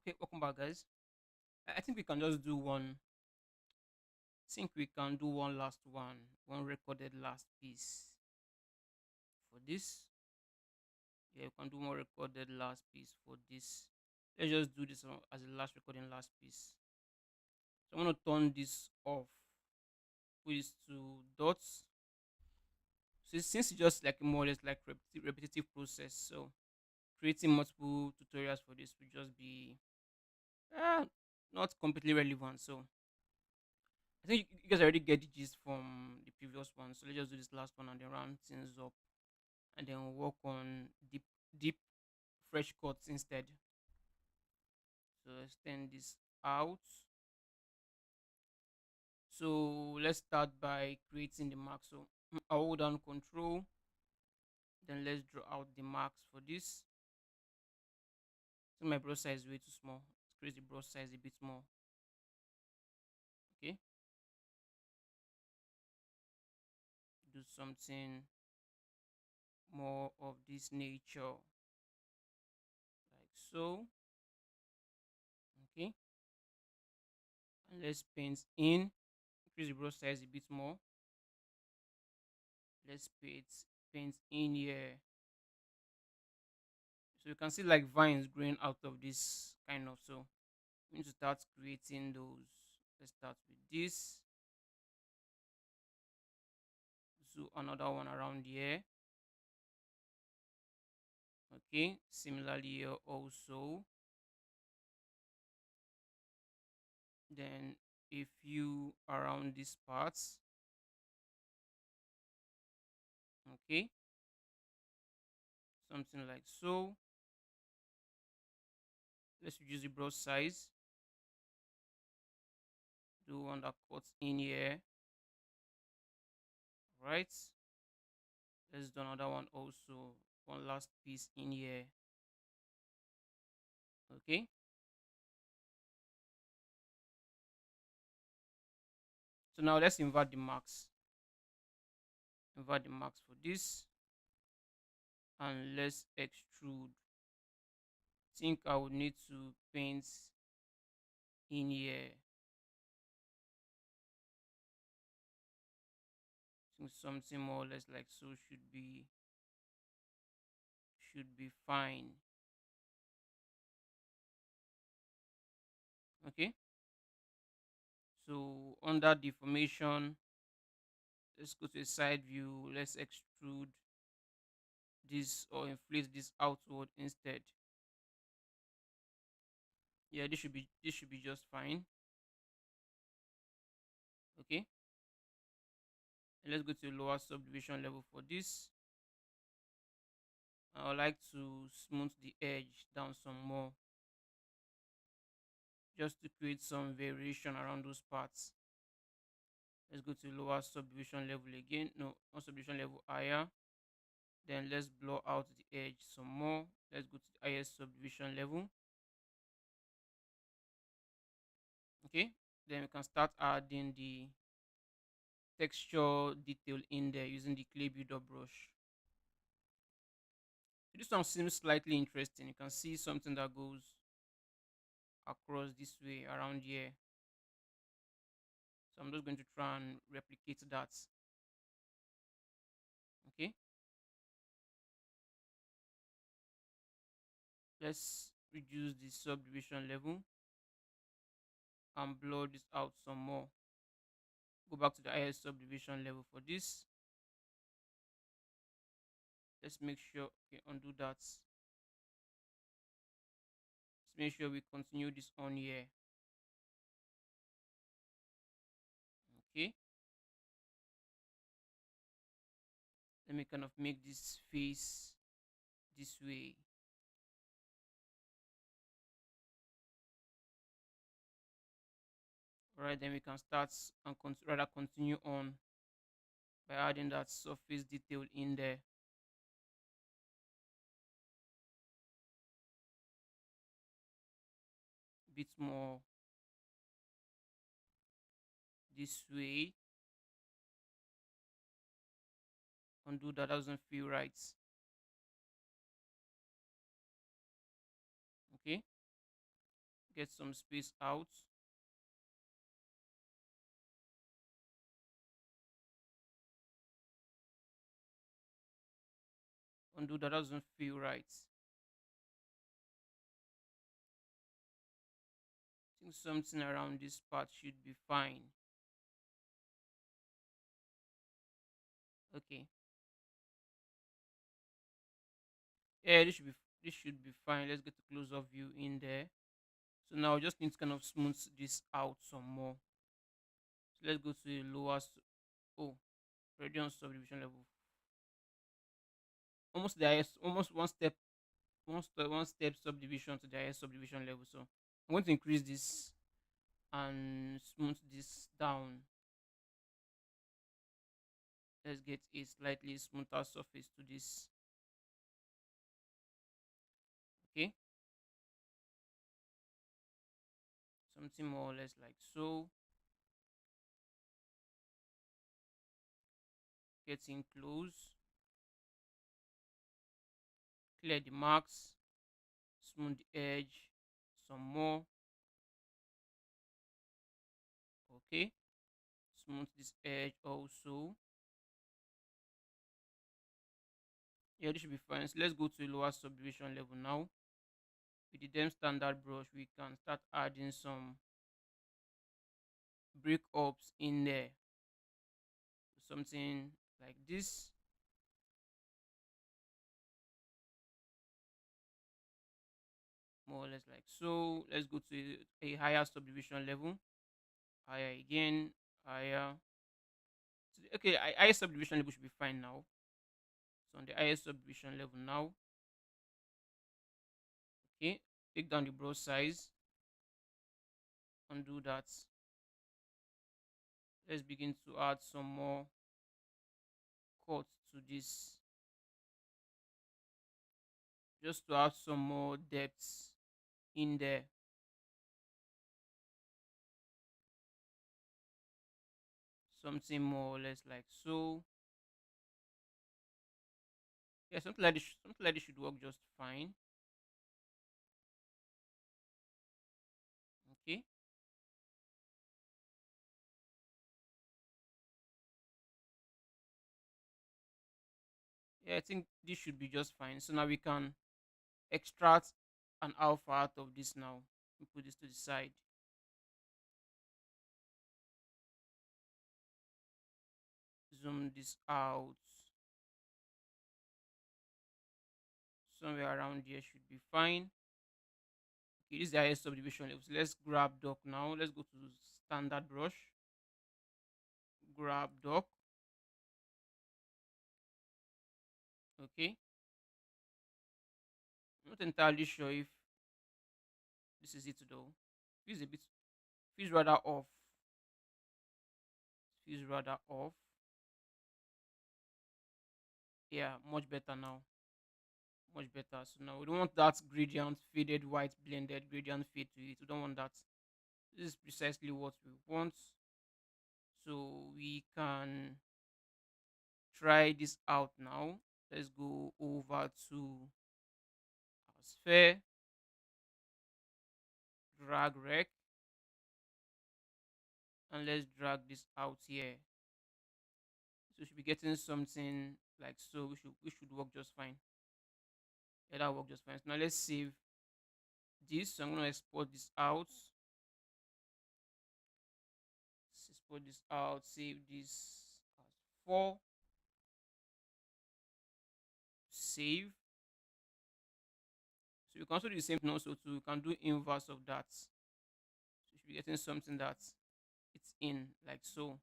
Okay, welcome back, guys. I think we can just do one. I think we can do one last one recorded last piece for this. Yeah, we can do one recorded last piece for this. Let's just do this as a last recording last piece. So I'm gonna turn this off. Put this to dots. So since it's just like more or less like repetitive process, so creating multiple tutorials for this will just be uh, not completely relevant. So I think you guys already get the gist from the previous one. So let's just do this last one and then round things up and then work on deep fresh cuts instead. So extend this out. So let's start by creating the mark. So I'll hold down control. Then let's draw out the marks for this. So my brush size is way too small. Let's create the brush size a bit more. Okay. Do something more of this nature. Like so. Okay. And let's paint in. Increase the brush size a bit more. Let's paint in here. So you can see like vines growing out of this kind of. So we need to start creating those. Let's start with this. Do another one around here. Okay, similarly here also. Then a few around these parts. Okay, something like so. Let's reduce the brush size. Do one that cuts in here. Right. Let's do another one also. One last piece in here. Okay. So now let's invert the marks. Invert the marks for this. And let's extrude. Think I would need to paint in here. Think something more or less like so should be fine. Okay. So under deformation, let's go to a side view. Let's extrude this or inflate this outward instead. Yeah, this should be just fine. Okay. And let's go to lower subdivision level for this. I would like to smooth the edge down some more just to create some variation around those parts. Let's go to lower subdivision level again. No, not subdivision level, higher. Then let's blur out the edge some more. Let's go to the highest subdivision level. Okay. Then we can start adding the texture detail in there using the clay builder brush. So this one seems slightly interesting. You can see something that goes across this way around here. So I'm just going to try and replicate that. Okay. Let's reduce the subdivision level and blur this out some more. Go back to the highest subdivision level for this. Let's make sure, okay, undo that. Let's make sure we continue this on here. Okay. Let me kind of make this face this way. Alright, then we can start and rather continue on by adding that surface detail in there. A bit more this way. Undo that, doesn't feel right. Okay. get some space out. Undo that doesn't feel right. I think something around this part should be fine. Okay. Yeah, this should be fine. Let's get a close up view in there. So now I just need to kind of smooth this out some more. So let's go to the oh, already on subdivision level. Almost the highest, almost one step subdivision to the highest subdivision level. So I'm going to increase this and smooth this down. Let's get a slightly smoother surface to this. Okay, something more or less like so. Getting close, clear the marks, smooth the edge some more. Okay, smooth this edge also. Yeah, this should be fine. So let's go to the lower subdivision level now. With the dem standard brush, we can start adding some break ups in there. Something like this. More or less like so. Let's go to a higher subdivision level. Higher again. Higher. So okay, higher subdivision level should be fine now. So on the highest subdivision level now. Okay, take down the brush size. Undo that. Let's begin to add some more cuts to this, just to have some more depth in there. Something more or less like so. Yeah, something like this should work just fine. Okay. Yeah, I think this should be just fine. So now we can extract an alpha out of this now and put this to the side. Zoom this out. Somewhere around here should be fine. Okay, this is the highest subdivision level. So let's grab dock now. Let's go to standard brush. Grab dock. Okay. I'm not entirely sure if this is it though. Feels a bit feels rather off. Feels rather off. Yeah, much better now. Much better. So now we don't want that gradient faded white blended gradient fade to it. We don't want that. This is precisely what we want. So we can try this out now. Let's go over to our sphere, drag rec, and let's drag this out here. So we should be getting something like so. We should work just fine. Yeah, that work just fine. So now let's save this. So I'm gonna export this out. Let's export this out. Save this as 4. Save. So you can also do the same thing also too. You can do inverse of that. So you should be getting something that it's in like so.